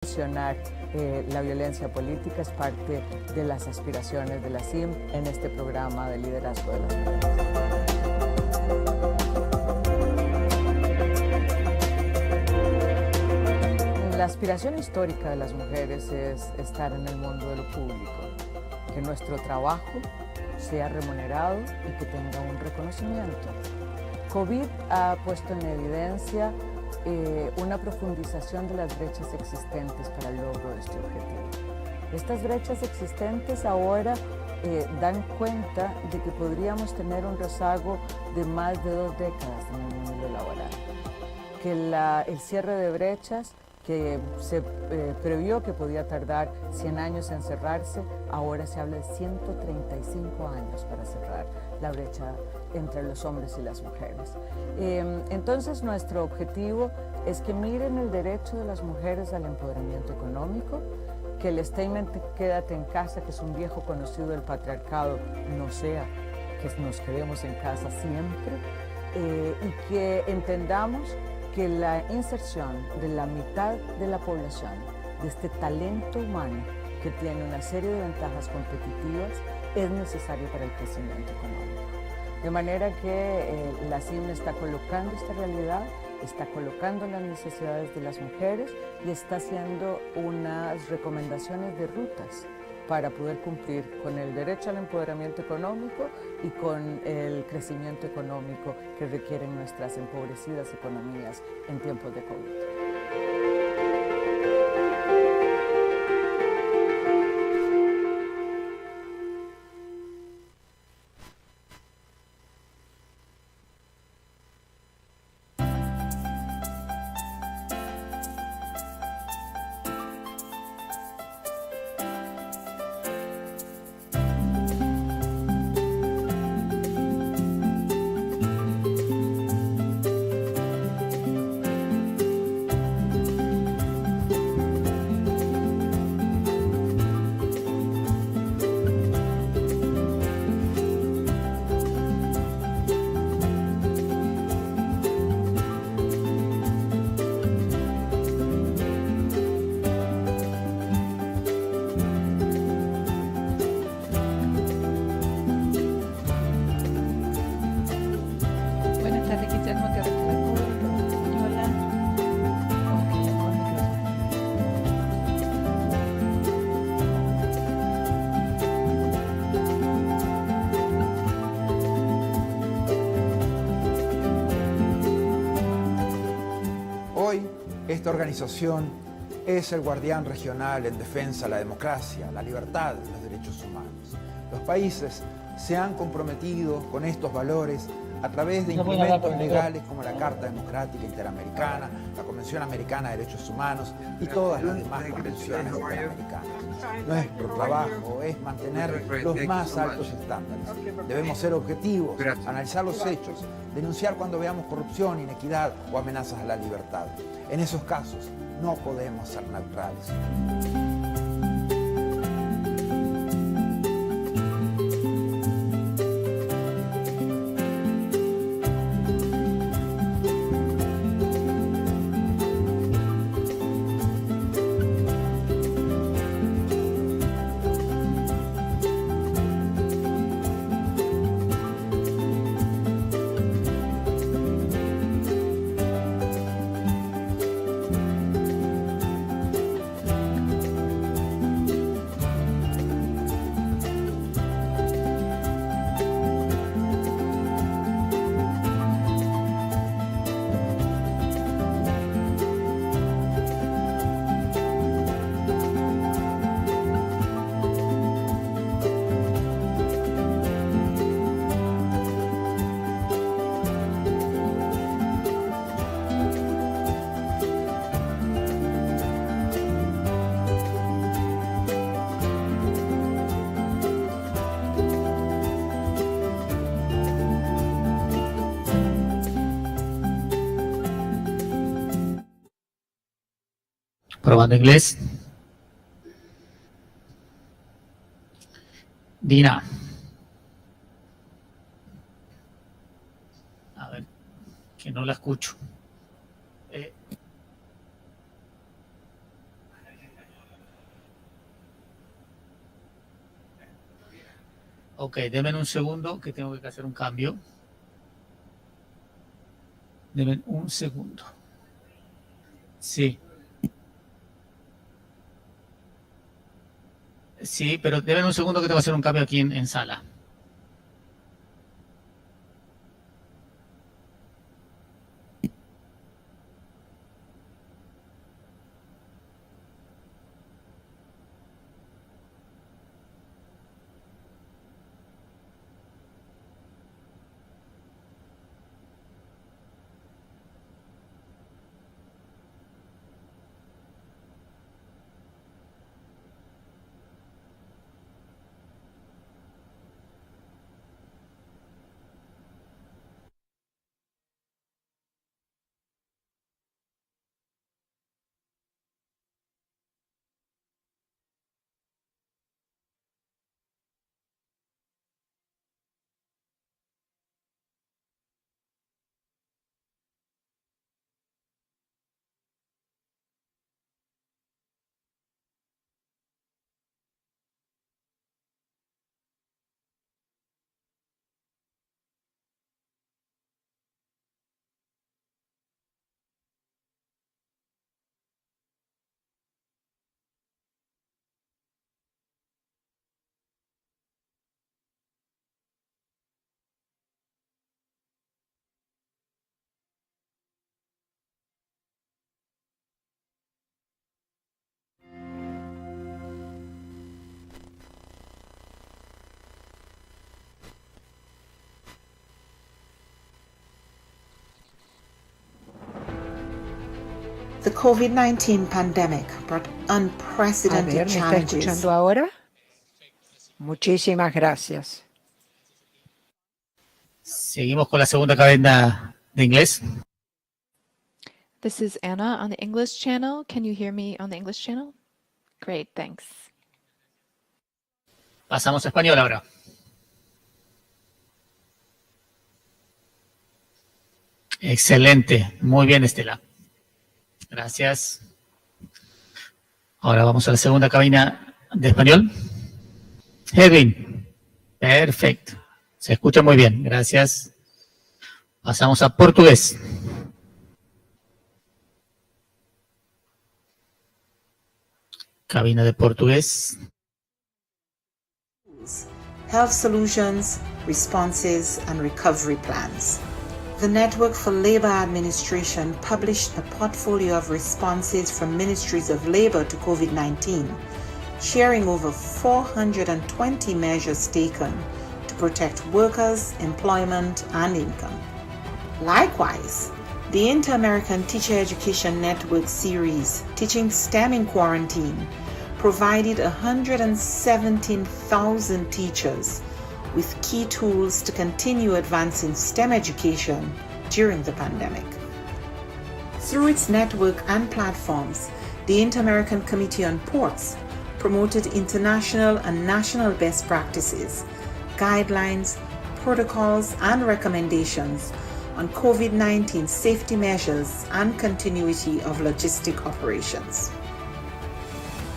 Mencionar la violencia política es parte de las aspiraciones de la CIM en este programa de liderazgo de las mujeres. La aspiración histórica de las mujeres es estar en el mundo de lo público, que nuestro trabajo sea remunerado y que tenga un reconocimiento. COVID ha puesto en evidencia una profundización de las brechas existentes para el logro de este objetivo. Estas brechas existentes ahora dan cuenta de que podríamos tener un rezago de más de 2 décadas en el mundo laboral, que el cierre de brechas que se previó que podía tardar 100 años en cerrarse, ahora se habla de 135 años para cerrar la brecha entre los hombres y las mujeres. Entonces nuestro objetivo es que miren el derecho de las mujeres al empoderamiento económico, que el statement quédate en casa, que es un viejo conocido del patriarcado, no sea que nos quedemos en casa siempre, y que entendamos que la inserción de la mitad de la población, de este talento humano que tiene una serie de ventajas competitivas, es necesario para el crecimiento económico. De manera que la CIM está colocando esta realidad, está colocando las necesidades de las mujeres y está haciendo unas recomendaciones de rutas para poder cumplir con el derecho al empoderamiento económico y con el crecimiento económico que requieren nuestras empobrecidas economías en tiempos de COVID. Esta organización es el guardián regional en defensa de la democracia, la libertad y los derechos humanos. Los países se han comprometido con estos valores a través de instrumentos legales como la Carta Democrática Interamericana, la Convención Americana de Derechos Humanos y todas las demás convenciones interamericanas. Nuestro trabajo es mantener los más altos estándares. Debemos ser objetivos, analizar los hechos, denunciar cuando veamos corrupción, inequidad o amenazas a la libertad. En esos casos no podemos ser neutrales. Probando inglés. Dina. A ver, que no la escucho. Ok, denme un segundo que tengo que hacer un cambio. Denme un segundo. Sí. Sí, pero denme un segundo que tengo que hacer un cambio aquí en sala. The COVID-19 pandemic brought unprecedented ¿me está challenges. escuchando ahora? Muchísimas gracias. Seguimos con la segunda cadena de inglés. This is Anna on the English channel. Can you hear me on the English channel? Great, thanks. Pasamos a español ahora. Excelente. Muy bien, Estela. Gracias. Ahora vamos a la segunda cabina de español. Edwin. Perfecto. Se escucha muy bien. Gracias. Pasamos a portugués. Cabina de portugués. Health solutions, responses, and recovery plans. The Network for Labor Administration published a portfolio of responses from ministries of labor to COVID-19, sharing over 420 measures taken to protect workers, employment, and income. Likewise, the Inter-American Teacher Education Network series, Teaching STEM in Quarantine, provided 117,000 teachers with key tools to continue advancing STEM education during the pandemic. Through its network and platforms, the Inter-American Committee on Ports promoted international and national best practices, guidelines, protocols, and recommendations on COVID-19 safety measures and continuity of logistic operations.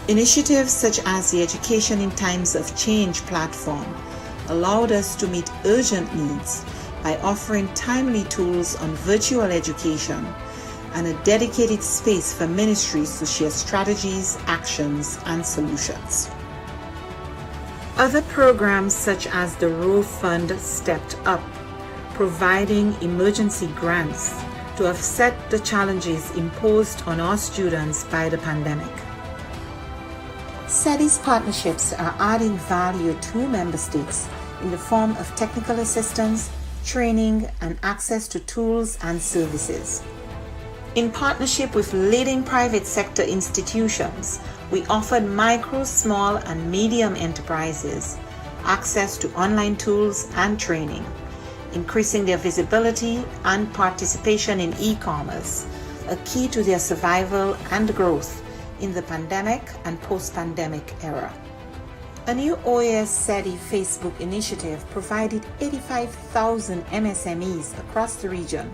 Initiatives such as the Education in Times of Change platform allowed us to meet urgent needs by offering timely tools on virtual education and a dedicated space for ministries to share strategies, actions, and solutions. Other programs such as the Row Fund stepped up, providing emergency grants to offset the challenges imposed on our students by the pandemic. SETI's partnerships are adding value to member states in the form of technical assistance, training, and access to tools and services. In partnership with leading private sector institutions, we offered micro, small, and medium enterprises access to online tools and training, increasing their visibility and participation in e-commerce, a key to their survival and growth in the pandemic and post-pandemic era. A new OAS SETI Facebook initiative provided 85,000 MSMEs across the region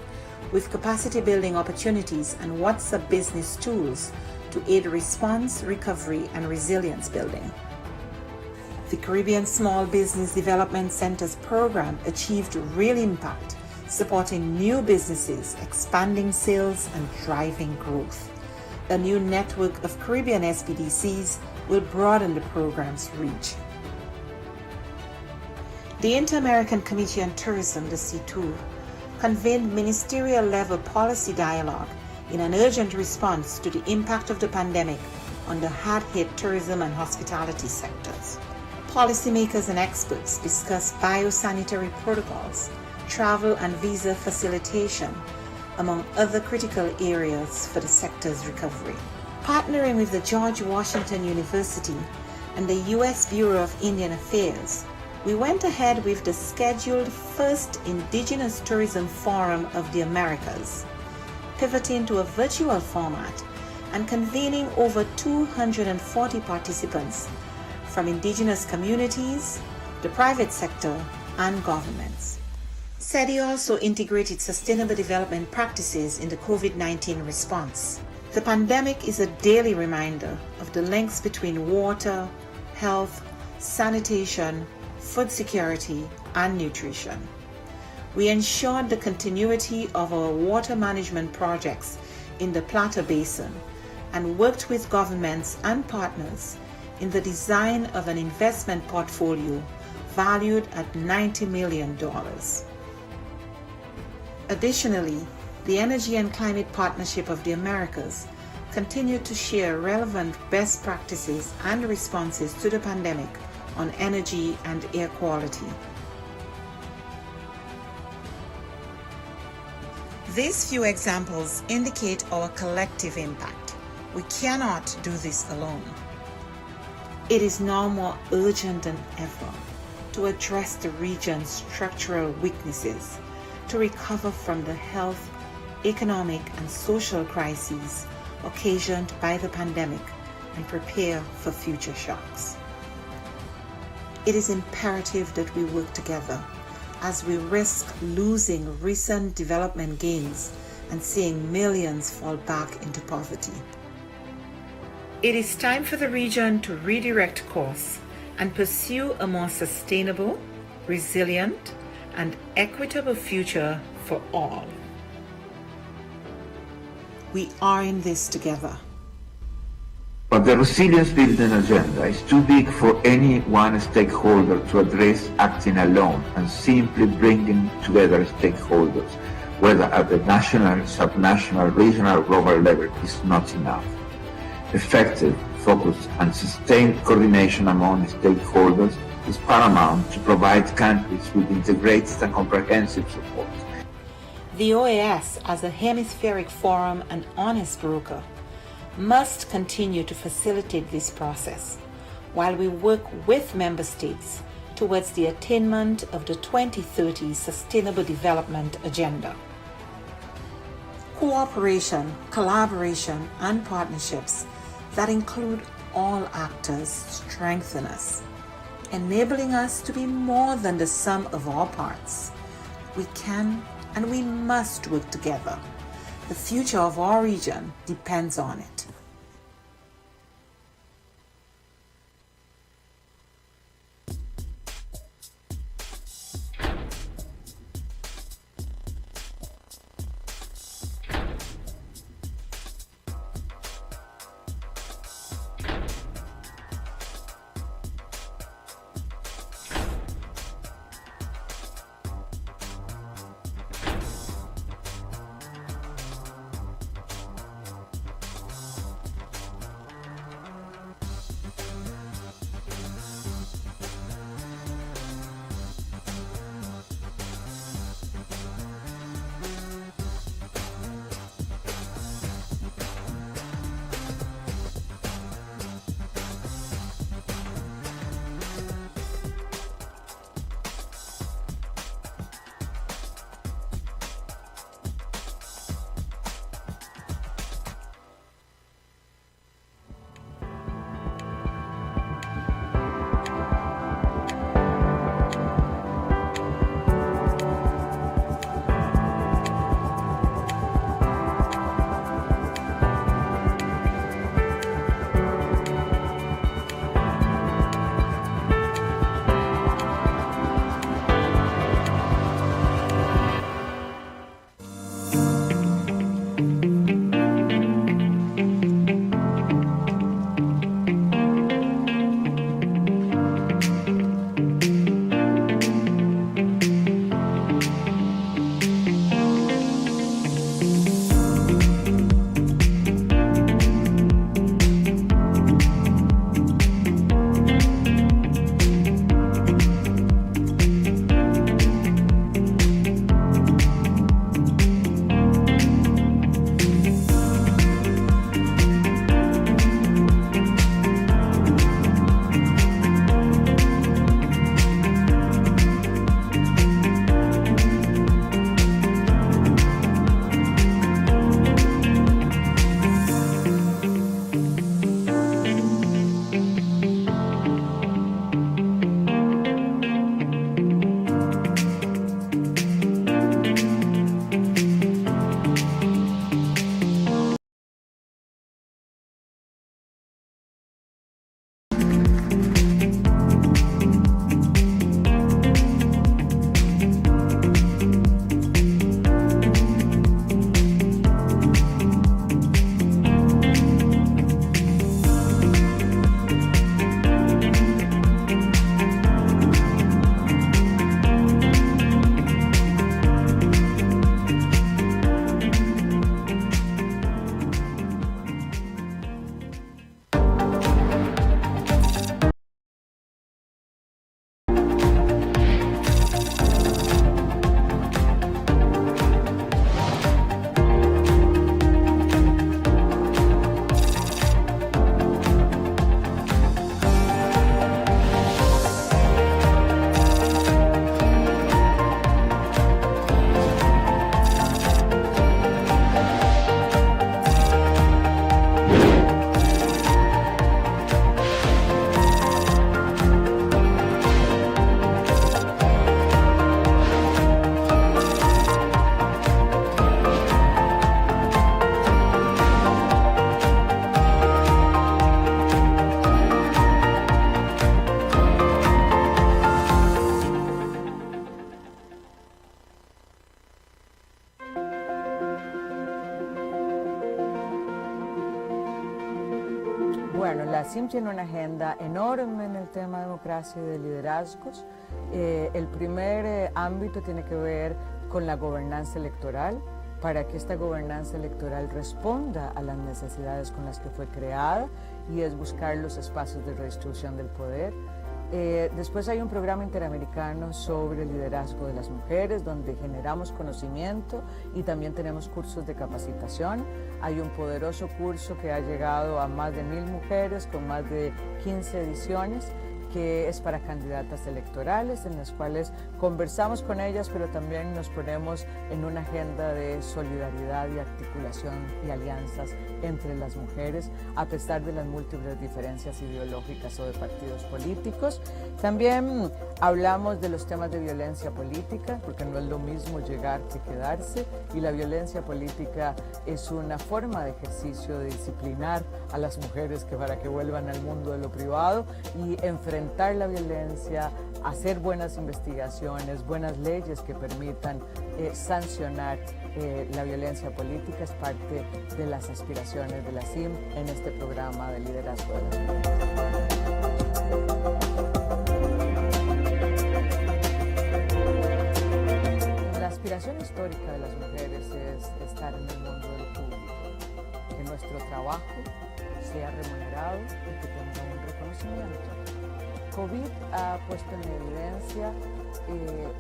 with capacity building opportunities and WhatsApp business tools to aid response, recovery, and resilience building. The Caribbean Small Business Development Center's program achieved real impact, supporting new businesses, expanding sales, and driving growth. A new network of Caribbean SBDCs will broaden the program's reach. The Inter-American Committee on Tourism, the C2, convened ministerial-level policy dialogue in an urgent response to the impact of the pandemic on the hard-hit tourism and hospitality sectors. Policymakers and experts discussed biosanitary protocols, travel and visa facilitation, among other critical areas for the sector's recovery. Partnering with the George Washington University and the U.S. Bureau of Indian Affairs, we went ahead with the scheduled first Indigenous Tourism Forum of the Americas, pivoting to a virtual format and convening over 240 participants from indigenous communities, the private sector, and governments. SETI also integrated sustainable development practices in the COVID-19 response. The pandemic is a daily reminder of the links between water, health, sanitation, food security, and nutrition. We ensured the continuity of our water management projects in the Plata Basin and worked with governments and partners in the design of an investment portfolio valued at $90 million. Additionally, the Energy and Climate Partnership of the Americas continued to share relevant best practices and responses to the pandemic on energy and air quality. These few examples indicate our collective impact. We cannot do this alone. It is now more urgent than ever to address the region's structural weaknesses, to recover from the health, economic, and social crises occasioned by the pandemic and prepare for future shocks. It is imperative that we work together as we risk losing recent development gains and seeing millions fall back into poverty. It is time for the region to redirect course and pursue a more sustainable, resilient, and equitable future for all. We are in this together. But the resilience building agenda is too big for any one stakeholder to address acting alone, and simply bringing together stakeholders, whether at the national, subnational, regional, or global level, is not enough. Effective, focused, and sustained coordination among stakeholders is paramount to provide countries with integrated and comprehensive support. The OAS, as a hemispheric forum and honest broker, must continue to facilitate this process while we work with member states towards the attainment of the 2030 Sustainable Development Agenda. Cooperation, collaboration, and partnerships that include all actors strengthen us, enabling us to be more than the sum of our parts. We can and we must work together. The future of our region depends on it. CIM tiene una agenda enorme en el tema de democracia y de liderazgos. El primer ámbito tiene que ver con la gobernanza electoral, para que esta gobernanza electoral responda a las necesidades con las que fue creada, y es buscar los espacios de redistribución del poder. Después hay un programa interamericano sobre el liderazgo de las mujeres, donde generamos conocimiento y también tenemos cursos de capacitación. Hay un poderoso curso que ha llegado a más de 1000 mujeres con más de 15 ediciones, que es para candidatas electorales, en las cuales conversamos con ellas, pero también nos ponemos en una agenda de solidaridad y articulación y alianzas entre las mujeres, a pesar de las múltiples diferencias ideológicas o de partidos políticos. También hablamos de los temas de violencia política, porque no es lo mismo llegar que quedarse, y la violencia política es una forma de ejercicio de disciplinar a las mujeres para que vuelvan al mundo de lo privado y enfrentar la violencia, hacer buenas investigaciones, buenas leyes que permitan sancionar la violencia política. Es parte de las aspiraciones de la CIM en este programa de liderazgo de las mujeres. La aspiración histórica de las mujeres es estar en el mundo del público, que nuestro trabajo sea remunerado y que tenga un reconocimiento. COVID ha puesto en evidencia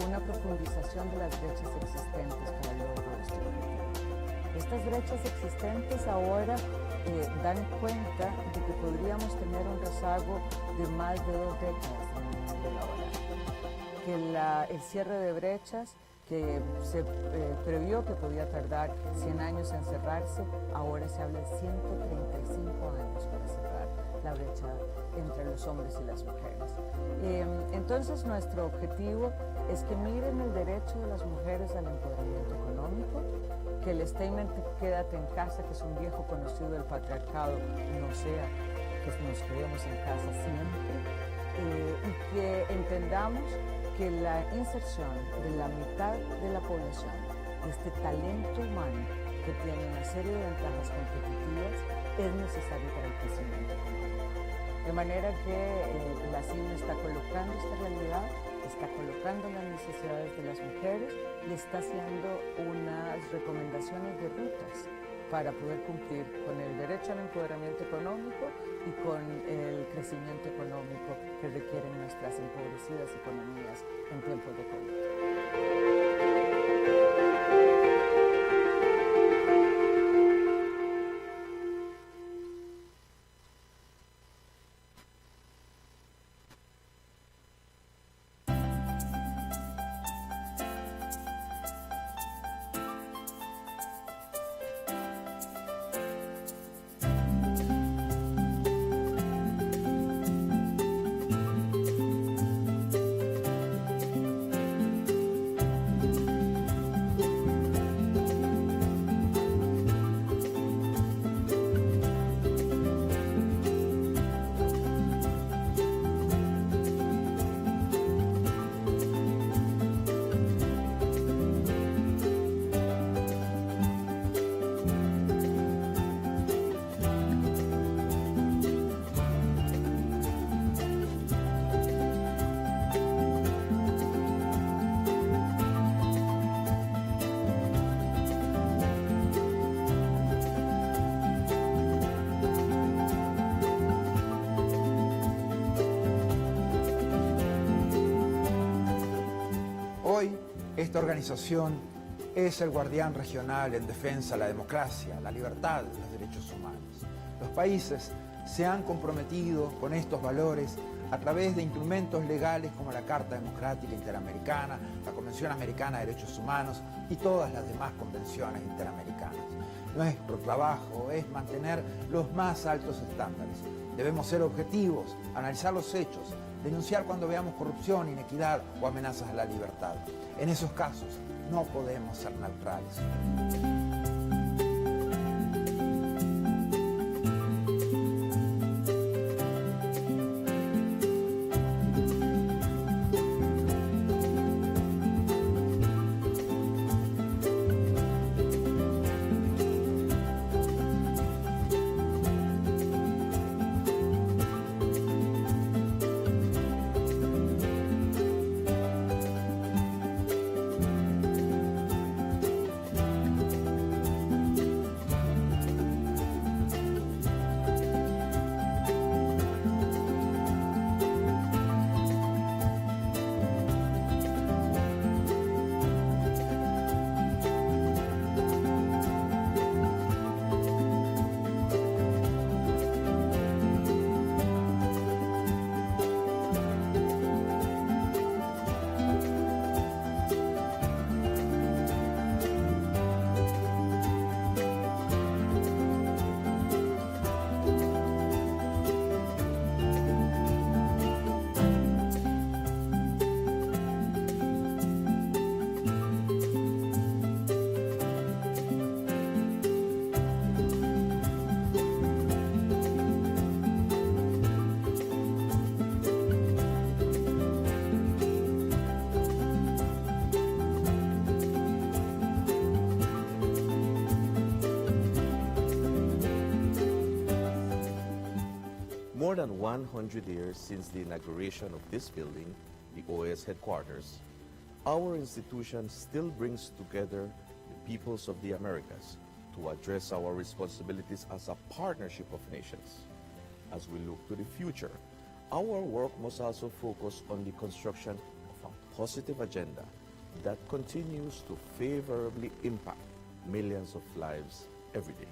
una profundización de las brechas existentes para el logro de este objetivo. Estas brechas existentes ahora dan cuenta de que podríamos tener un rezago de más de 2 décadas en el mundo laboral, que el cierre de brechas que se previó que podía tardar 100 años en cerrarse, ahora se habla de 135 años para cerrar la brecha entre los hombres y las mujeres. Entonces nuestro objetivo es que miren el derecho de las mujeres al empoderamiento económico, que el statement "quédate en casa", que es un viejo conocido del patriarcado, no sea que nos quedemos en casa siempre, y que entendamos que la inserción de la mitad de la población, de este talento humano que tiene una serie de ventajas competitivas, es necesario para el crecimiento económico. De manera que la CIM está colocando esta realidad, está colocando las necesidades de las mujeres y está haciendo unas recomendaciones de rutas para poder cumplir con el derecho al empoderamiento económico y con el crecimiento económico que requieren nuestras empobrecidas economías en tiempos de COVID. Hoy, esta organización es el guardián regional en defensa de la democracia, la libertad y los derechos humanos. Los países se han comprometido con estos valores a través de instrumentos legales como la Carta Democrática Interamericana, la Convención Americana de Derechos Humanos y todas las demás convenciones interamericanas. Nuestro trabajo es mantener los más altos estándares. Debemos ser objetivos, analizar los hechos, denunciar cuando veamos corrupción, inequidad o amenazas a la libertad. En esos casos no podemos ser neutrales. than 100 years since the inauguration of this building, the OAS headquarters, our institution still brings together the peoples of the Americas to address our responsibilities as a partnership of nations. As we look to the future, our work must also focus on the construction of a positive agenda that continues to favorably impact millions of lives every day.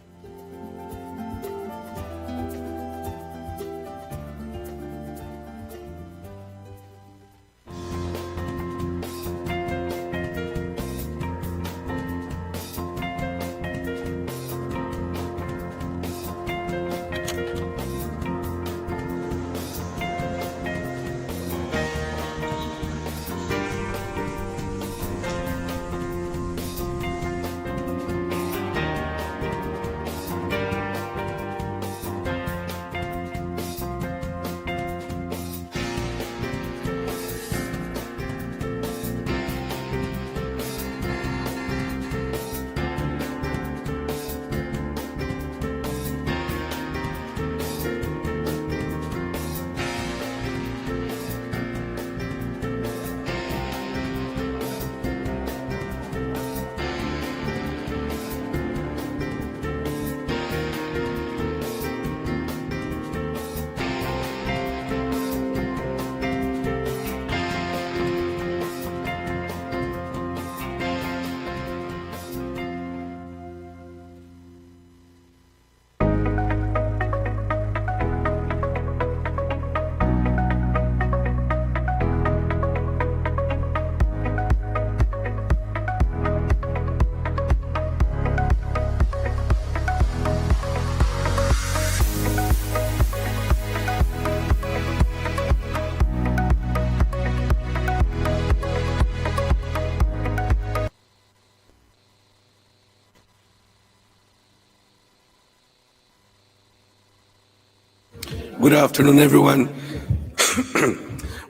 Good afternoon, everyone.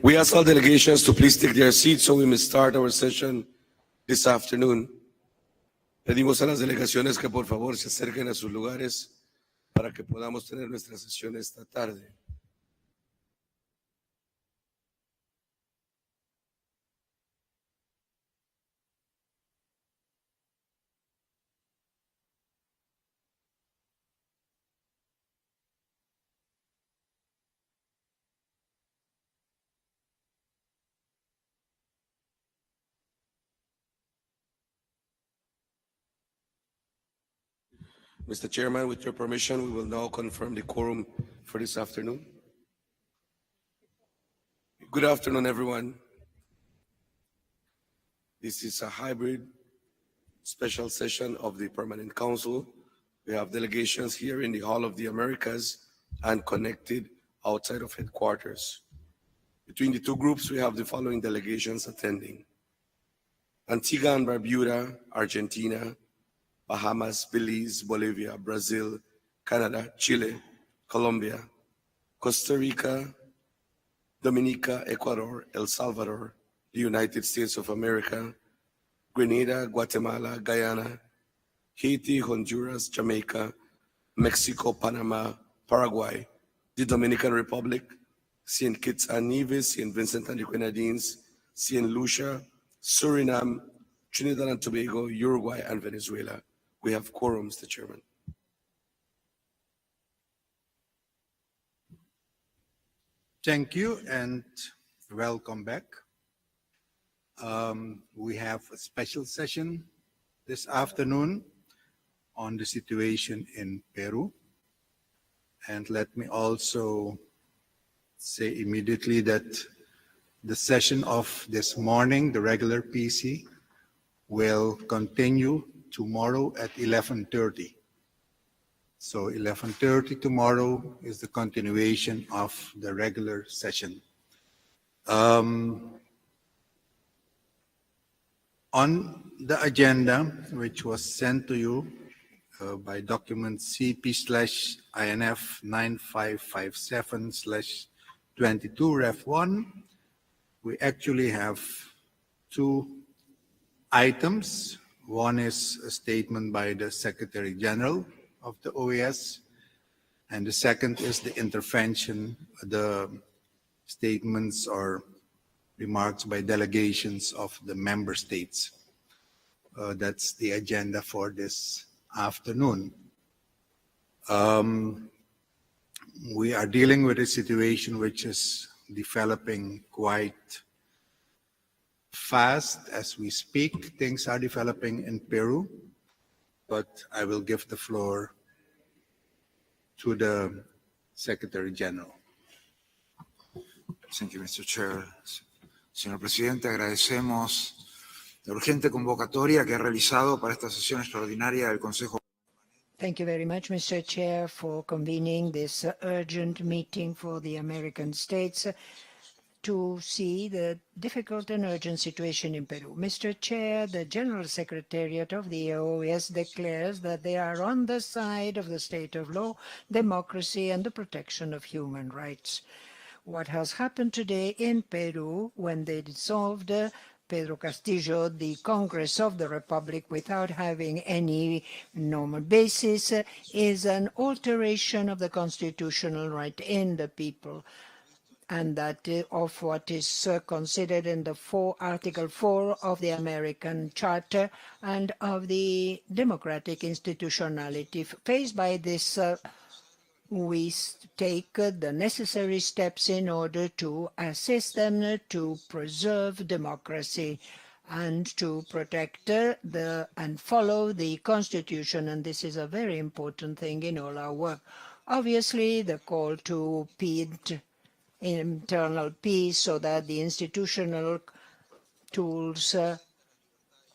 We ask all delegations to please take their seats so we may start our session this afternoon. Pedimos a las delegaciones que por favor se acerquen a sus lugares para que podamos tener nuestra sesión esta tarde. Mr. Chairman, with your permission, we will now confirm the quorum for this afternoon. Good afternoon, everyone. This is a hybrid special session of the Permanent Council. We have delegations here in the Hall of the Americas and connected outside of headquarters. Between the two groups, we have the following delegations attending: Antigua and Barbuda, Argentina; Bahamas, Belize, Bolivia, Brazil, Canada, Chile, Colombia; Costa Rica, Dominica, Ecuador, El Salvador, the United States of America; Grenada, Guatemala, Guyana, Haiti, Honduras, Jamaica, Mexico, Panama, Paraguay, the Dominican Republic, St. Kitts and Nevis, St. Vincent and the Grenadines, St. Lucia, Suriname, Trinidad and Tobago, Uruguay, and Venezuela. We have quorum, Mr. Chairman. Thank you and welcome back. We have a special session this afternoon on the situation in Peru. And let me also say immediately that the session of this morning, the regular PC, will continue tomorrow at 11:30. So 11:30 tomorrow is the continuation of the regular session. On the agenda, which was sent to you by document CP/INF 9557/22-1, we actually have two items. One is a statement by the Secretary General of the OAS, And the second is the intervention, the statements or remarks by delegations of the member states. That's the agenda for this afternoon. We are dealing with a situation which is developing quite fast as we speak. Things are developing in Peru, but I will give the floor to the Secretary General. Thank you, Mr. Chair. Señor Presidente, agradecemos la urgente convocatoria que ha realizado para esta sesión extraordinaria del Consejo. Thank you very much, Mr. Chair, for convening this urgent meeting for the American states to see the difficult and urgent situation in Peru. Mr. Chair, the General Secretariat of the OAS declares that they are on the side of the state of law, democracy, and the protection of human rights. What has happened today in Peru when they dissolved Pedro Castillo, the Congress of the Republic, without having any normal basis, is an alteration of the constitutional right in the people, and that of what is considered in the Article 4 of the American Charter and of the democratic institutionality. Faced by this, we take the necessary steps in order to assist them to preserve democracy and to protect and follow the Constitution. And this is a very important thing in all our work. Obviously, the call to internal peace so that the institutional tools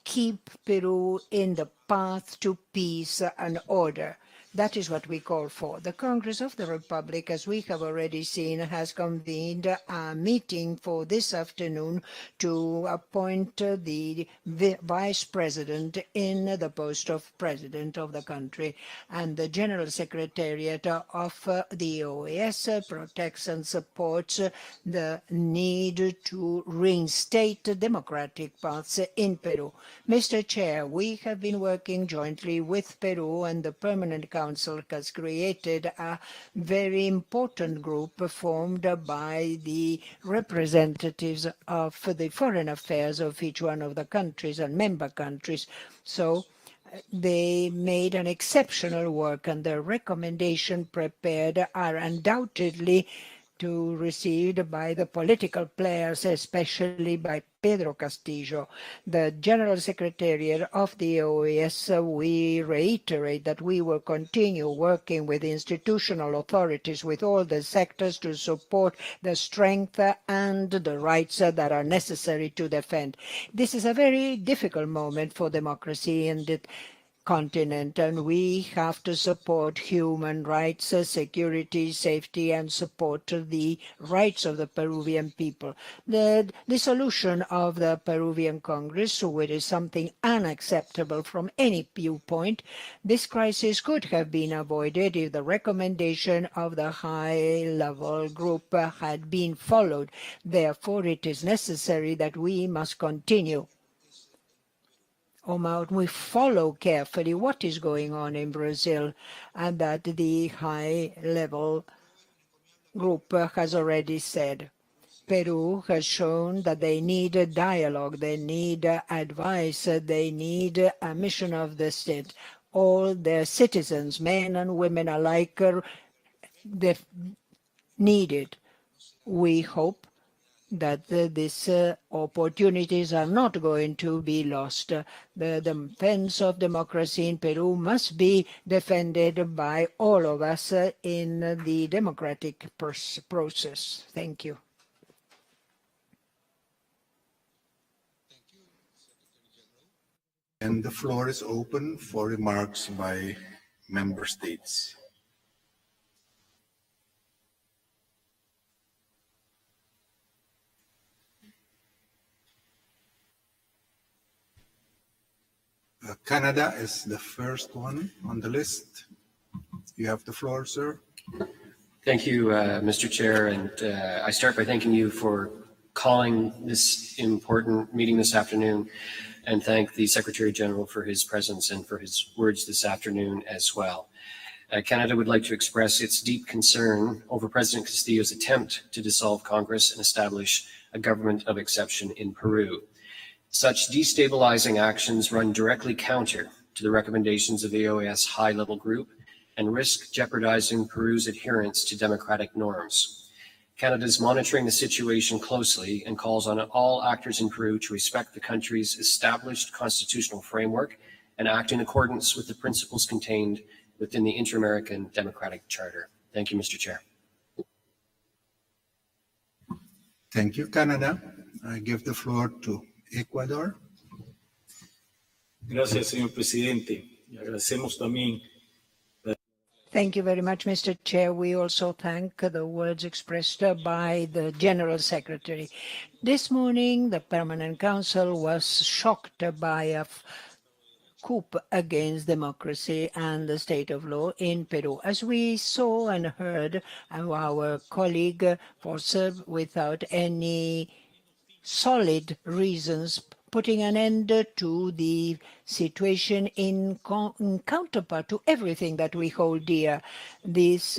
keep Peru in the path to peace and order. That is what we call for. The Congress of the Republic, as we have already seen, has convened a meeting for this afternoon to appoint the vice president in the post of president of the country. And the General Secretariat of the OAS protects and supports the need to reinstate democratic paths in Peru. Mr. Chair, we have been working jointly with Peru, and the Permanent Council has created a very important group formed by the representatives of the foreign affairs of each one of the countries and member countries. So they made an exceptional work, and the recommendations prepared are undoubtedly to received by the political players, especially by Pedro Castillo. The General Secretariat of the OAS, we reiterate that we will continue working with institutional authorities, with all the sectors, to support the strength and the rights that are necessary to defend. This is a very difficult moment for democracy in the continent, and we have to support human rights, security, safety, and support the rights of the Peruvian people. The dissolution of the Peruvian Congress, which is something unacceptable from any viewpoint, this crisis could have been avoided if the recommendation of the high-level group had been followed. Therefore, it is necessary that we must continue. We follow carefully what is going on in Brazil, and that the high-level group has already said. Peru has shown that they need a dialogue, they need advice, they need a mission of the state. All their citizens, men and women alike, they need it. We hope that these opportunities are not going to be lost. The defense of democracy in Peru must be defended by all of us in the democratic process. Thank you. And the floor is open for remarks by member states. Canada is the first one on the list. You have the floor, sir. Thank you, Mr. Chair, and I start by thanking you for calling this important meeting this afternoon, and thank the Secretary General for his presence and for his words this afternoon as well. Canada would like to express its deep concern over President Castillo's attempt to dissolve Congress and establish a government of exception in Peru. Such destabilizing actions run directly counter to the recommendations of the OAS high-level group and risk jeopardizing Peru's adherence to democratic norms. Canada is monitoring the situation closely and calls on all actors in Peru to respect the country's established constitutional framework and act in accordance with the principles contained within the Inter-American Democratic Charter. Thank you, Mr. Chair. Thank you, Canada. I give the floor to Ecuador. Gracias, señor presidente. Y agradecemos también. Thank you very much, Mr. Chair. We also thank the words expressed by the General Secretary. This morning, the Permanent Council was shocked by a coup against democracy and the state of law in Peru. As we saw and heard, our colleague Forcer, without any solid reasons, putting an end to the situation in counterpart to everything that we hold dear. This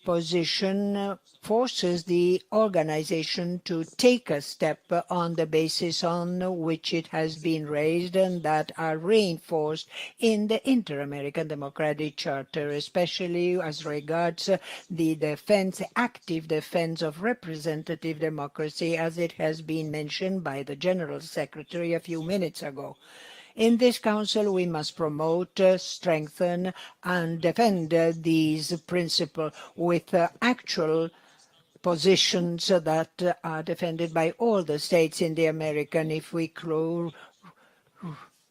position forces the organization to take a step on the basis on which it has been raised and that are reinforced in the Inter-American Democratic Charter, especially as regards the defense, active defense of representative democracy, as it has been mentioned by the General Secretary a few minutes ago. In this Council, we must promote, strengthen, and defend these principles with actual positions that are defended by all the states in the American. If we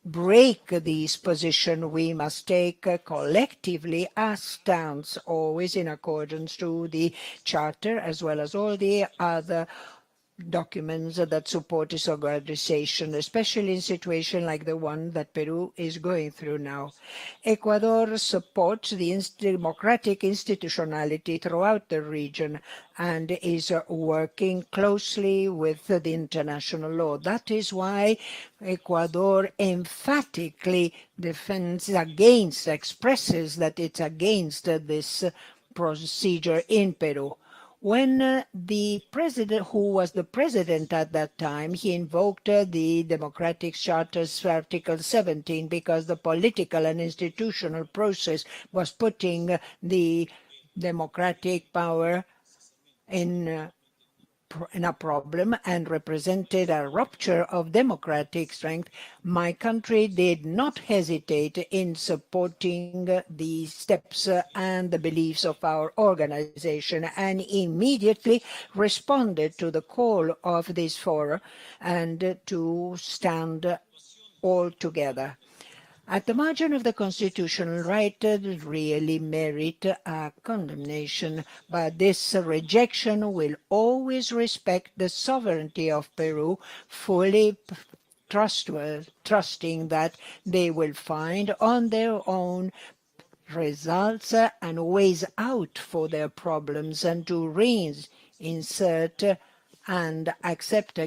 break these positions, we must take collectively a stance, always in accordance to the Charter, as well as all the other documents that support this organization, especially in a situation like the one that Peru is going through now. Ecuador supports the democratic institutionality throughout the region and is working closely with the international law. That is why Ecuador emphatically expresses that it's against this procedure in Peru. When the president, who was the president at that time, he invoked the Democratic Charter's Article 17 because the political and institutional process was putting the democratic power in a problem and represented a rupture of democratic strength, my country did not hesitate in supporting the steps and the beliefs of our organization and immediately responded to the call of this forum and to stand all together. At the margin of the constitutional right really merit a condemnation, but this rejection will always respect the sovereignty of Peru, fully trusting that they will find on their own results and ways out for their problems and to reinsert and accept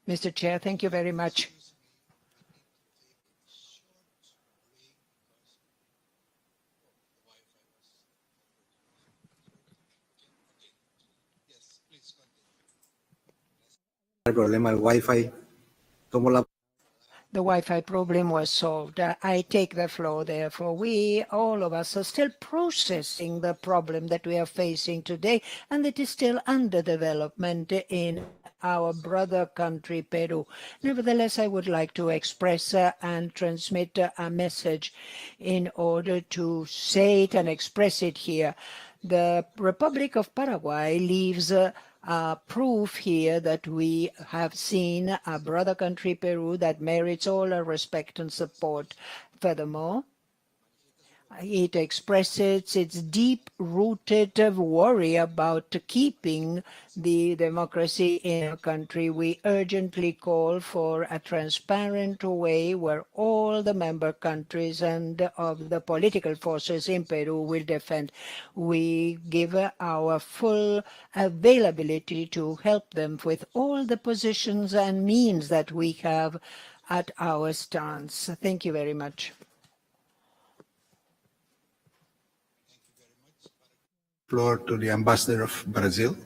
Mr. Chair, thank you very much. El problema del Wi-Fi. The Wi-Fi problem was solved. I take the floor, therefore. We, all of us, are still processing the problem that we are facing today, and it is still under development in our brother country, Peru. Nevertheless, I would like to express and transmit a message in order to say it and express it here. The Republic of Paraguay leaves proof here that we have seen a brother country, Peru, that merits all our respect and support. Furthermore, it expresses its deep-rooted worry about keeping the democracy in our country. We urgently call for a transparent way where all the member countries and of the political forces in Peru will defend. We give our full availability to help them with all the positions and means that we have at our stance. Thank you very much. Floor to the Ambassador of Brazil.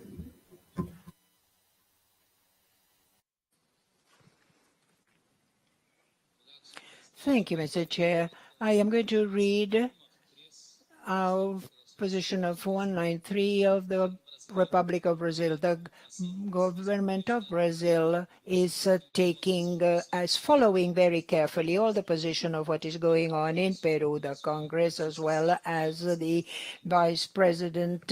Thank you, Mr. Chair. I am going to read our position of 193 of the Republic of Brazil. The government of Brazil is following very carefully all the position of what is going on in Peru, the Congress, as well as the Vice President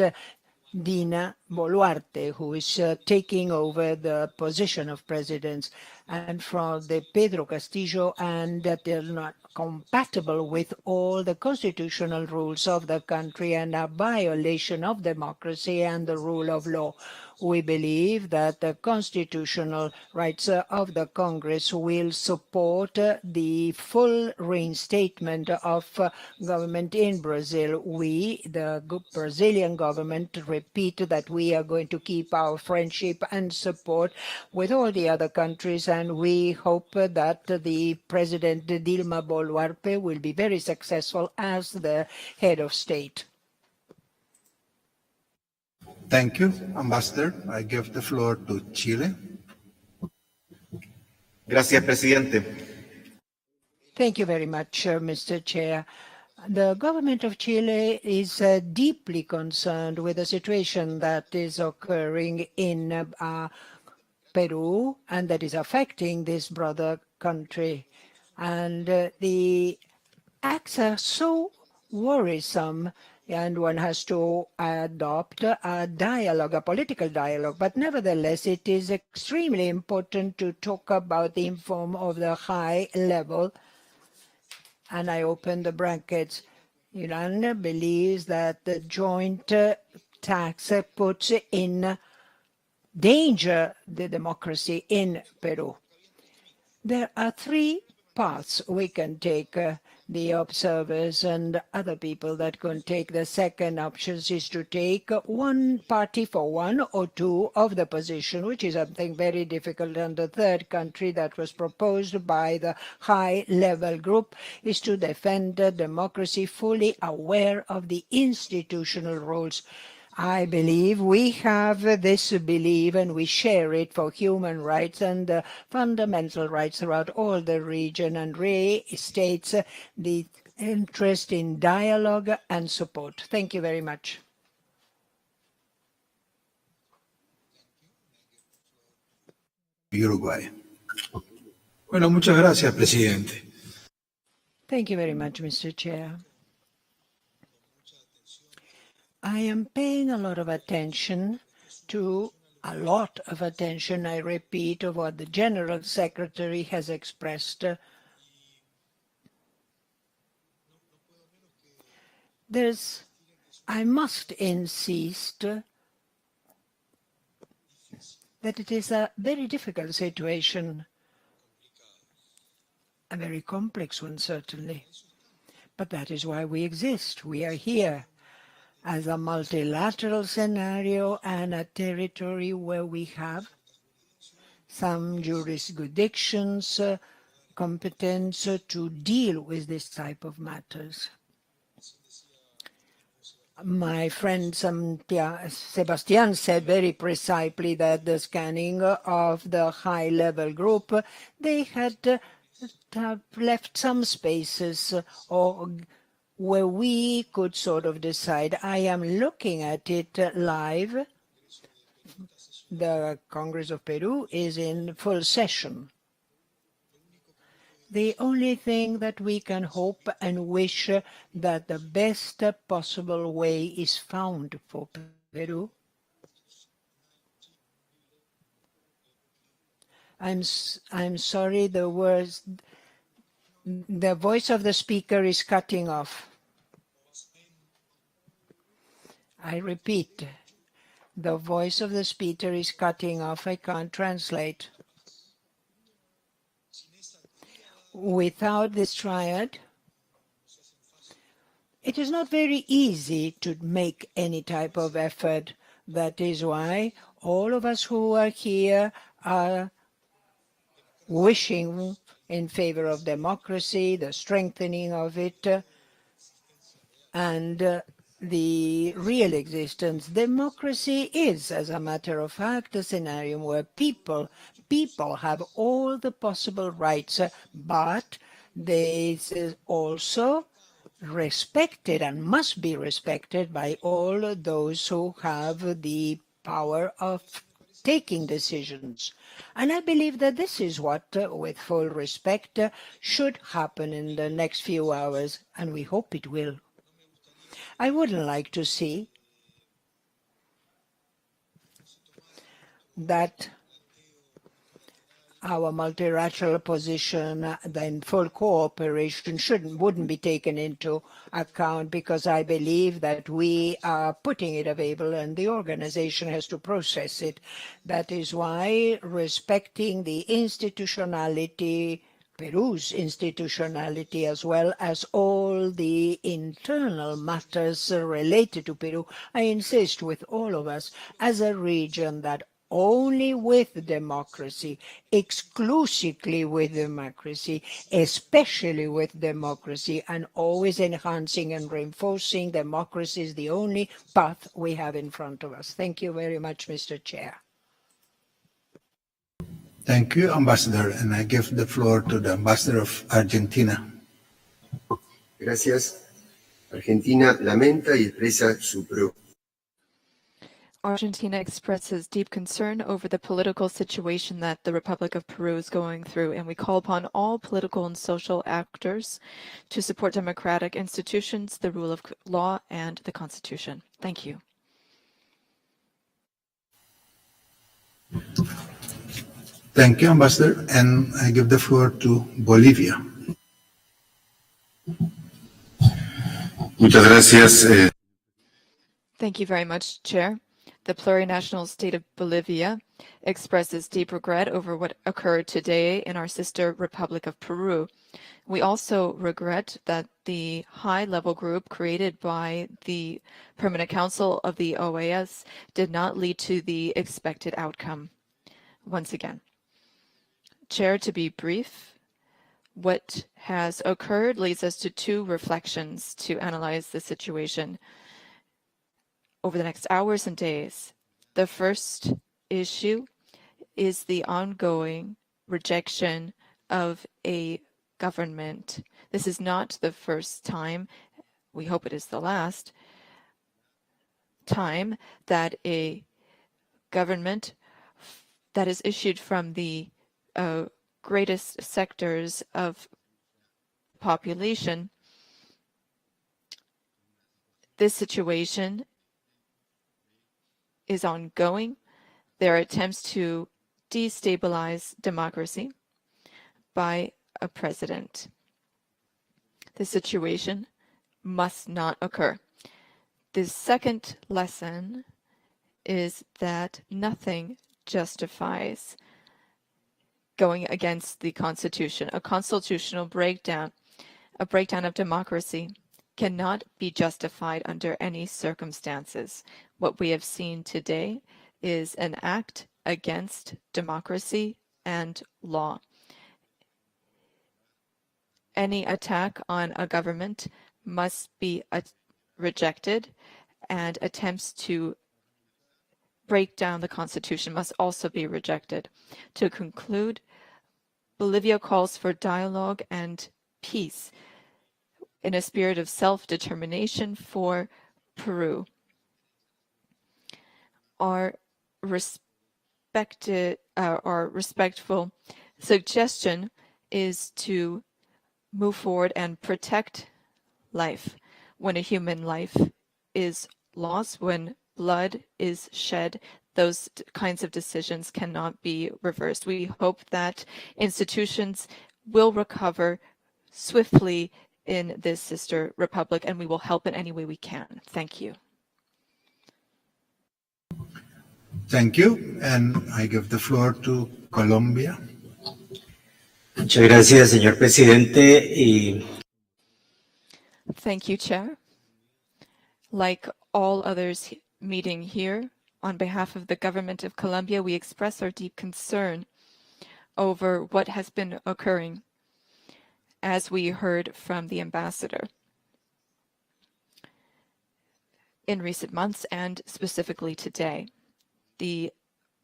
Dina Boluarte, who is taking over the position of president, and from the Pedro Castillo, and that they're not compatible with all the constitutional rules of the country and a violation of democracy and the rule of law. We believe that the constitutional rights of the Congress will support the full reinstatement of government in Brazil. We, the Brazilian government, repeat that we are going to keep our friendship and support with all the other countries, and we hope that the President Dilma Boluarte will be very successful as the head of state. Thank you, Ambassador. I give the floor to Chile. Gracias, Presidente. Thank you very much, Mr. Chair. The government of Chile is deeply concerned with the situation that is occurring in Peru and that is affecting this brother country. And the acts are so worrisome, and one has to adopt a dialogue, a political dialogue. But nevertheless, it is extremely important to talk about the inform of the high level. And I open the brackets. Iran believes that the joint tax puts in danger the democracy in Peru. There are three paths we can take. The observers and other people that can take the second option is to take one party for one or two of the position, which is something very difficult. And the third country that was proposed by the high-level group is to defend democracy, fully aware of the institutional rules. I believe we have this belief and we share it for human rights and fundamental rights throughout all the region, and restates the interest in dialogue and support. Thank you very much. Uruguay. Bueno, muchas gracias, Presidente. Thank you very much, Mr. Chair. I am paying a lot of attention, I repeat, of what the General Secretary has expressed. I must insist that it is a very difficult situation, a very complex one, certainly. But that is why we exist. We are here as a multilateral scenario and a territory where we have some jurisdictions, competence to deal with this type of matters. My friend Sebastian said very precisely that the scanning of the high-level group, they had left some spaces or where we could sort of decide. I am looking at it live The Congress of Peru is in full session. The only thing that we can hope and wish that the best possible way is found for Peru. I'm sorry, the voice of the speaker is cutting off. I repeat, the voice of the speaker is cutting off. I can't translate. Without this triad, it is not very easy to make any type of effort. That is why all of us who are here are wishing in favor of democracy, the strengthening of it, and the real existence. Democracy is, as a matter of fact, a scenario where people have all the possible rights, but this is also respected and must be respected by all those who have the power of taking decisions. And I believe that this is what, with full respect, should happen in the next few hours, and we hope it will. I wouldn't like to see that our multilateral position, then full cooperation wouldn't be taken into account, because I believe that we are putting it available and the organization has to process it. That is why respecting the institutionality, Peru's institutionality, as well as all the internal matters related to Peru, I insist with all of us as a region that only with democracy, exclusively with democracy, especially with democracy, and always enhancing and reinforcing democracy is the only path we have in front of us. Thank you very much, Mr. Chair. Thank you, Ambassador, and I give the floor to the Ambassador of Argentina. Gracias. Argentina lamenta y expresa su preocupación. Argentina expresses deep concern over the political situation that the Republic of Peru is going through, and we call upon all political and social actors to support democratic institutions, the rule of law, and the Constitution. Thank you. Thank you, Ambassador, and I give the floor to Bolivia. Muchas gracias. Thank you very much, Chair. The plurinational state of Bolivia expresses deep regret over what occurred today in our sister Republic of Peru. We also regret that the high-level group created by the Permanent Council of the OAS did not lead to the expected outcome. Once again, Chair, to be brief, what has occurred leads us to two reflections to analyze the situation over the next hours and days. The first issue is the ongoing rejection of a government. This is not the first time, we hope it is the last time, that a government that is issued from the greatest sectors of population, this situation is ongoing. There are attempts to destabilize democracy by a president. This situation must not occur. The second lesson is that nothing justifies going against the Constitution. A constitutional breakdown, a breakdown of democracy, cannot be justified under any circumstances. What we have seen today is an act against democracy and law. Any attack on a government must be rejected, and attempts to break down the Constitution must also be rejected. To conclude, Bolivia calls for dialogue and peace in a spirit of self-determination for Peru. Our respectful suggestion is to move forward and protect life. When a human life is lost, when blood is shed, those kinds of decisions cannot be reversed. We hope that institutions will recover swiftly in this sister republic, and we will help in any way we can. Thank you. Thank you. And I give the floor to Colombia. Muchas gracias, señor presidente. Thank you, Chair. Like all others meeting here, on behalf of the government of Colombia, we express our deep concern over what has been occurring, as we heard from the ambassador in recent months and specifically today. The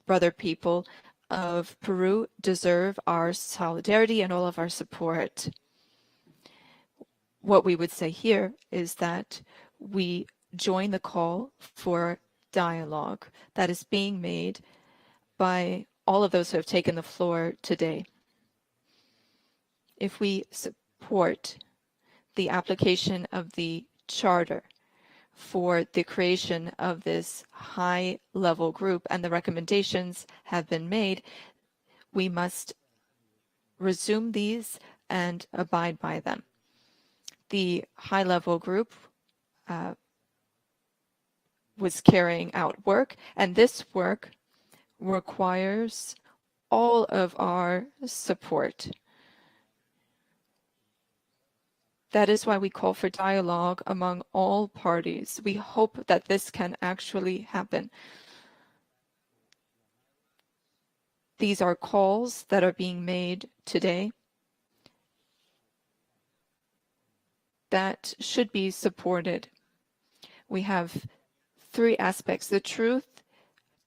brother people of Peru deserve our solidarity and all of our support. What we would say here is that we join the call for dialogue that is being made by all of those who have taken the floor today. If we support the application of the charter for the creation of this high-level group and the recommendations have been made, we must resume these and abide by them. The high-level group was carrying out work, and this work requires all of our support. That is why we call for dialogue among all parties. We hope that this can actually happen. These are calls that are being made today that should be supported. We have three aspects: the truth,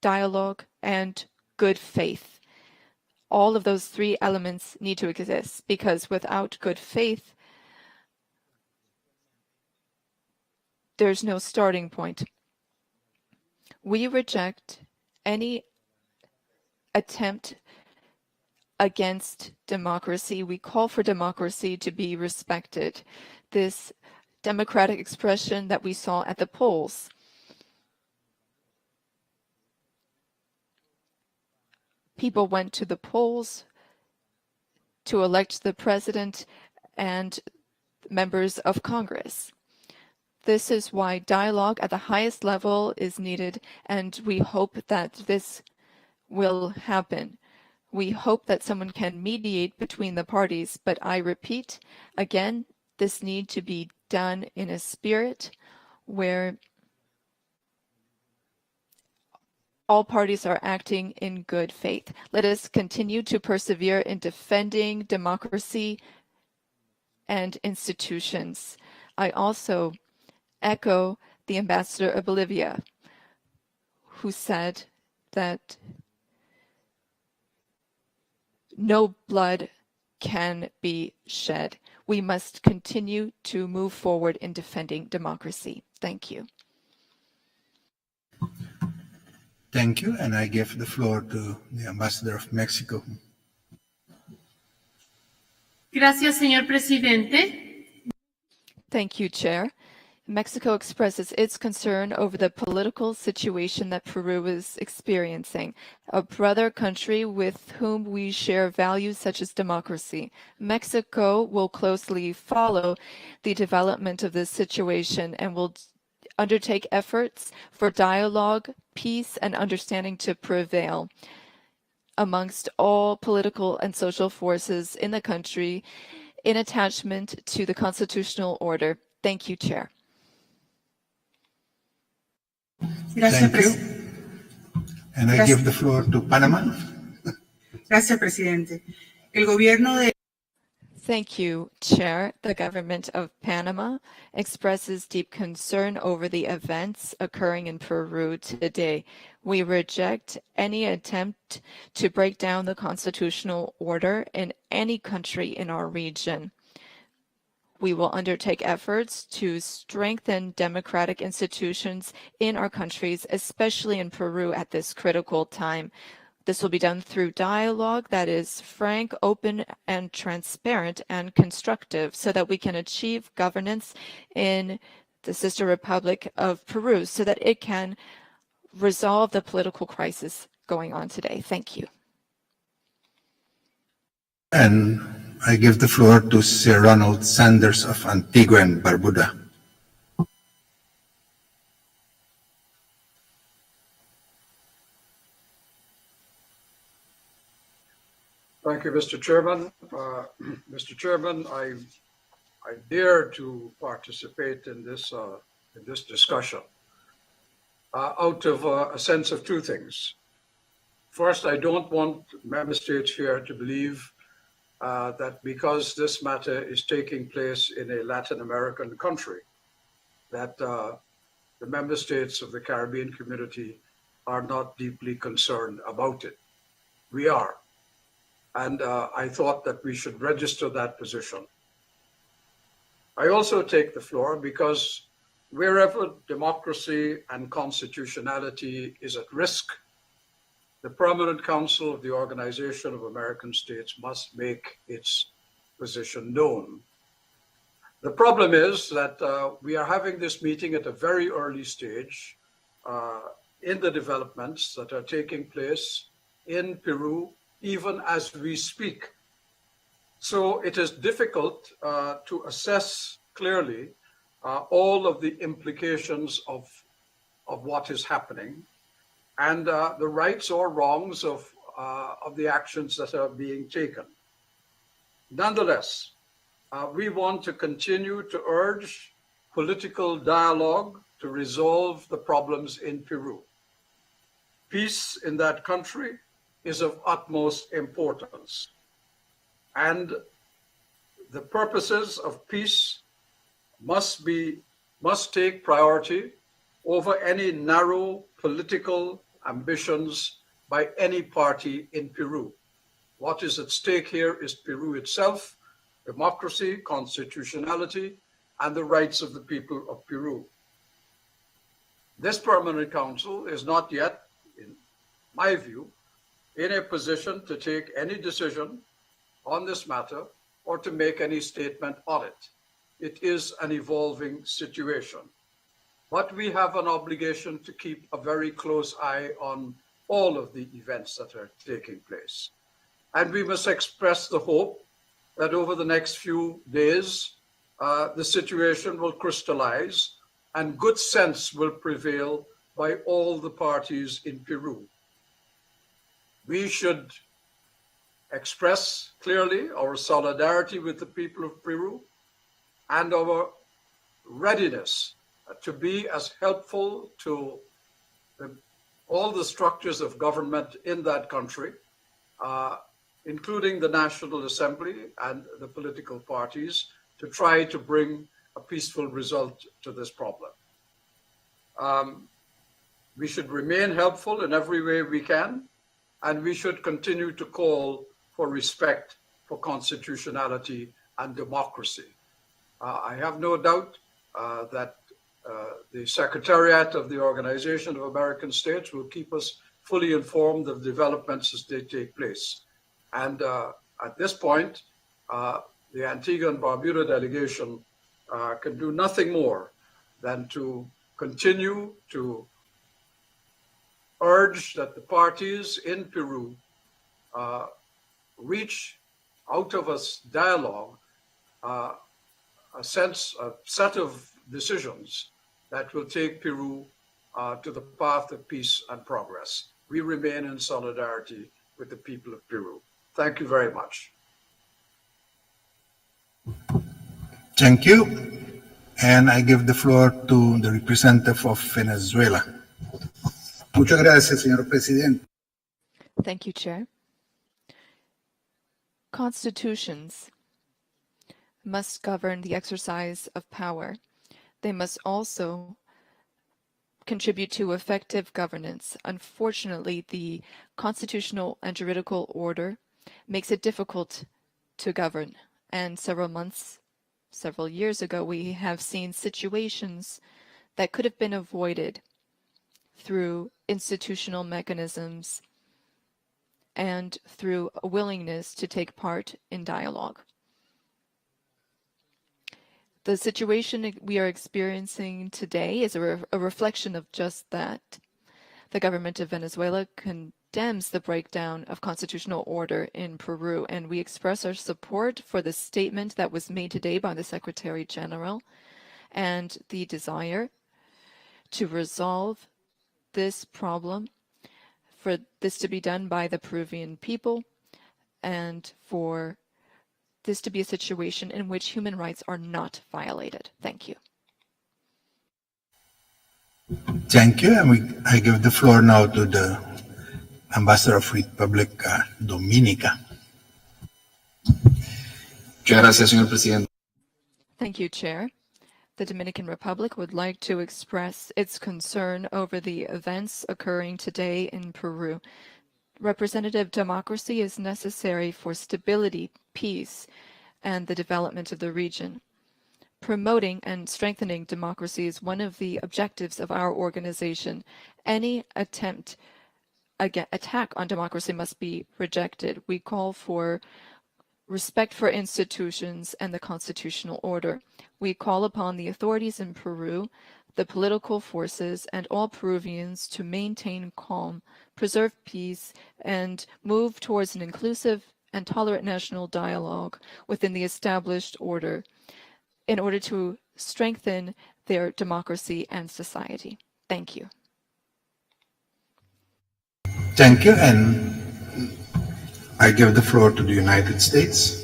dialogue, and good faith. All of those three elements need to exist, because without good faith, there's no starting point. We reject any attempt against democracy. We call for democracy to be respected. This democratic expression that we saw at the polls, people went to the polls to elect the president and members of Congress. This is why dialogue at the highest level is needed, and we hope that this will happen. We hope that someone can mediate between the parties, but I repeat again, this needs to be done in a spirit where all parties are acting in good faith. Let us continue to persevere in defending democracy and institutions. I also echo the ambassador of Bolivia, who said that no blood can be shed. We must continue to move forward in defending democracy. Thank you. Thank you, and I give the floor to the Ambassador of Mexico. Gracias, señor presidente. Thank you, Chair. Mexico expresses its concern over the political situation that Peru is experiencing, a brother country with whom we share values such as democracy. Mexico will closely follow the development of this situation and will undertake efforts for dialogue, peace, and understanding to prevail amongst all political and social forces in the country in attachment to the constitutional order. Thank you, Chair. Thank you. And I give the floor to Panama. Gracias, presidente. El gobierno de Thank you, Chair. The government of Panama expresses deep concern over the events occurring in Peru today. We reject any attempt to break down the constitutional order in any country in our region. We will undertake efforts to strengthen democratic institutions in our countries, especially in Peru at this critical time. This will be done through dialogue that is frank, open, and transparent and constructive so that we can achieve governance in the sister republic of Peru so that it can resolve the political crisis going on today. Thank you. And I give the floor to Sir Ronald Sanders of Antigua and Barbuda. Thank you, Mr. Chairman. Mr. Chairman, I dare to participate in this discussion out of a sense of two things. First, I don't want member states here to believe that because this matter is taking place in a Latin American country, that the member states of the Caribbean community are not deeply concerned about it. We are. And I thought that we should register that position. I also take the floor because wherever democracy and constitutionality is at risk, the Permanent Council of the Organization of American States must make its position known. The problem is that we are having this meeting at a very early stage in the developments that are taking place in Peru, even as we speak. So it is difficult to assess clearly all of the implications of what is happening and the rights or wrongs of the actions that are being taken. Nonetheless, we want to continue to urge political dialogue to resolve the problems in Peru. Peace in that country is of utmost importance. And the purposes of peace must take priority over any narrow political ambitions by any party in Peru. What is at stake here is Peru itself, democracy, constitutionality, and the rights of the people of Peru. This Permanent Council is not yet, in my view, in a position to take any decision on this matter or to make any statement on it. It is an evolving situation. But we have an obligation to keep a very close eye on all of the events that are taking place. And we must express the hope that over the next few days, the situation will crystallize and good sense will prevail by all the parties in Peru. We should express clearly our solidarity with the people of Peru and our readiness to be as helpful to all the structures of government in that country, including the National Assembly and the political parties, to try to bring a peaceful result to this problem. We should remain helpful in every way we can, and we should continue to call for respect for constitutionality and democracy. I have no doubt that the Secretariat of the Organization of American States will keep us fully informed of developments as they take place. And at this point, the Antigua and Barbuda delegation can do nothing more than to continue to urge that the parties in Peru reach out of a dialogue a set of decisions that will take Peru to the path of peace and progress. We remain in solidarity with the people of Peru. Thank you very much. Thank you. And I give the floor to the representative of Venezuela. Muchas gracias, señor presidente. Thank you, Chair. Constitutions must govern the exercise of power. They must also contribute to effective governance. Unfortunately, the constitutional and juridical order makes it difficult to govern. And several years ago, we have seen situations that could have been avoided through institutional mechanisms and through a willingness to take part in dialogue. The situation we are experiencing today is a reflection of just that. The government of Venezuela condemns the breakdown of constitutional order in Peru, and we express our support for the statement that was made today by the Secretary General and the desire to resolve this problem, for this to be done by the Peruvian people, and for this to be a situation in which human rights are not violated. Thank you. Thank you. And I give the floor now to the Ambassador of Republic Dominica. Muchas gracias, señor presidente. Thank you, Chair. The Dominican Republic would like to express its concern over the events occurring today in Peru. Representative democracy is necessary for stability, peace, and the development of the region. Promoting and strengthening democracy is one of the objectives of our organization. Any attack on democracy must be rejected. We call for respect for institutions and the constitutional order. We call upon the authorities in Peru, the political forces, and all Peruvians to maintain calm, preserve peace, and move towards an inclusive and tolerant national dialogue within the established order in order to strengthen their democracy and society. Thank you. Thank you. And I give the floor to the United States.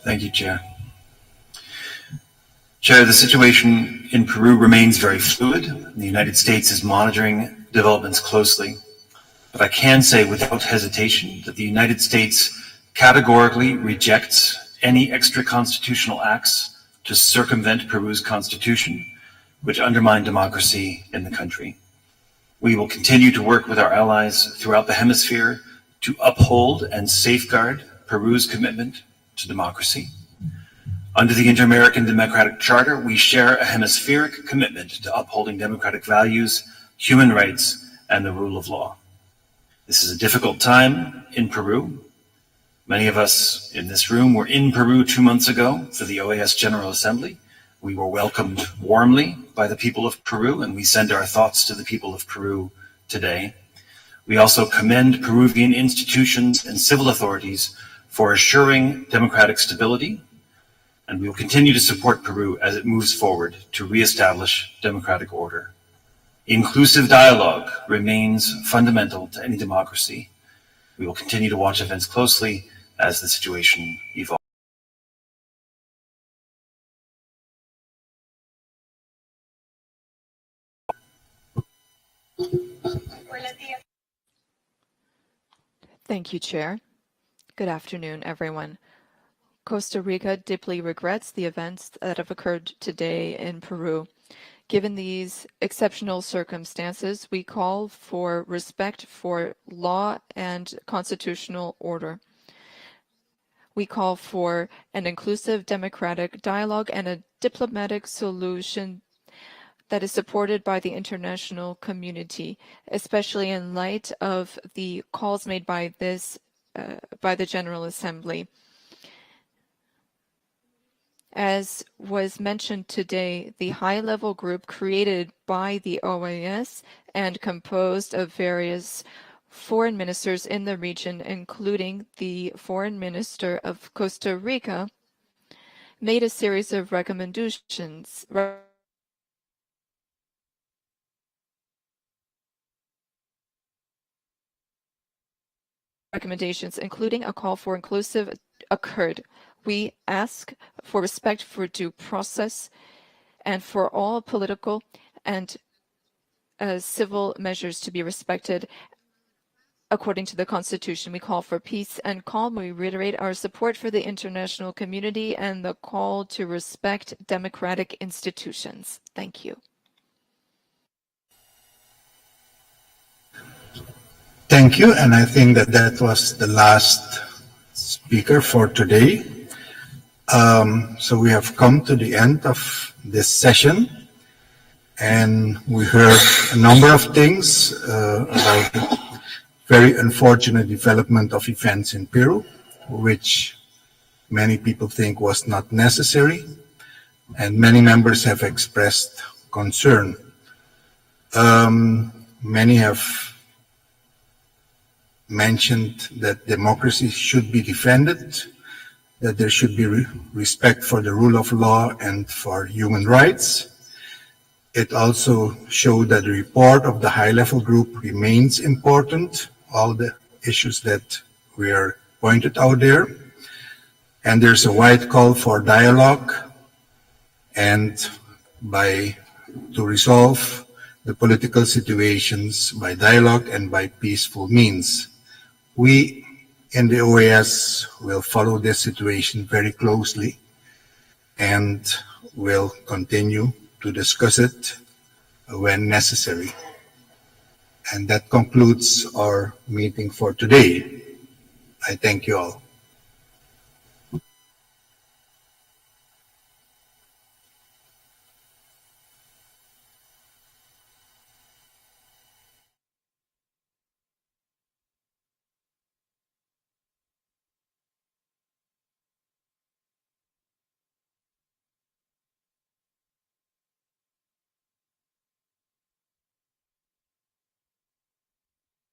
Thank you, Chair. Chair, the situation in Peru remains very fluid. The United States is monitoring developments closely, but I can say without hesitation that the United States categorically rejects any extra-constitutional acts to circumvent Peru's constitution, which undermine democracy in the country. We will continue to work with our allies throughout the hemisphere to uphold and safeguard Peru's commitment to democracy. Under the Inter-American Democratic Charter, we share a hemispheric commitment to upholding democratic values, human rights, and the rule of law. This is a difficult time in Peru. Many of us in this room were in Peru 2 months ago for the OAS General Assembly. We were welcomed warmly by the people of Peru, and we send our thoughts to the people of Peru today. We also commend Peruvian institutions and civil authorities for assuring democratic stability, and we will continue to support Peru as it moves forward to reestablish democratic order. Inclusive dialogue remains fundamental to any democracy. We will continue to watch events closely as the situation evolves. Thank you, Chair. Good afternoon, everyone. Costa Rica deeply regrets the events that have occurred today in Peru. Given these exceptional circumstances, we call for respect for law and constitutional order. We call for an inclusive democratic dialogue and a diplomatic solution that is supported by the international community, especially in light of the calls made by the General Assembly. As was mentioned today, the high-level group created by the OAS and composed of various foreign ministers in the region, including the Foreign Minister of Costa Rica, made a series of recommendations including a call for inclusive occurred. We ask for respect for due process and for all political and civil measures to be respected according to the Constitution. We call for peace and calm. We reiterate our support for the international community and the call to respect democratic institutions. Thank you. Thank you, and I think that was the last speaker for today. So we have come to the end of this session. and we heard a number of things about the very unfortunate development of events in Peru, which many people think was not necessary, and many members have expressed concern. Many have mentioned that democracy should be defended, that there should be respect for the rule of law and for human rights. It also showed that the report of the high-level group remains important, all the issues that were pointed out there. And there's a wide call for dialogue and to resolve the political situations by dialogue and by peaceful means. We in the OAS will follow this situation very closely and will continue to discuss it when necessary. And that concludes our meeting for today. I thank you all.